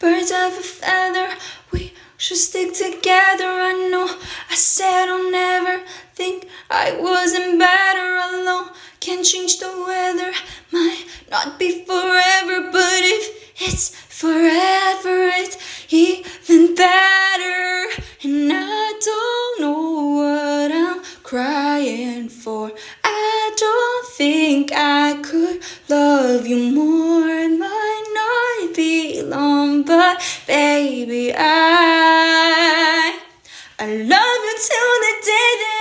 birds of a feather. We should stick together. I know I said I'll never think I wasn't better alone. Can't change the weather, might not be forever, but if it's forever, it's even better. And I don't know what I'm crying for. I don't think I could love you more. It might not be long, but baby, I love you till the day that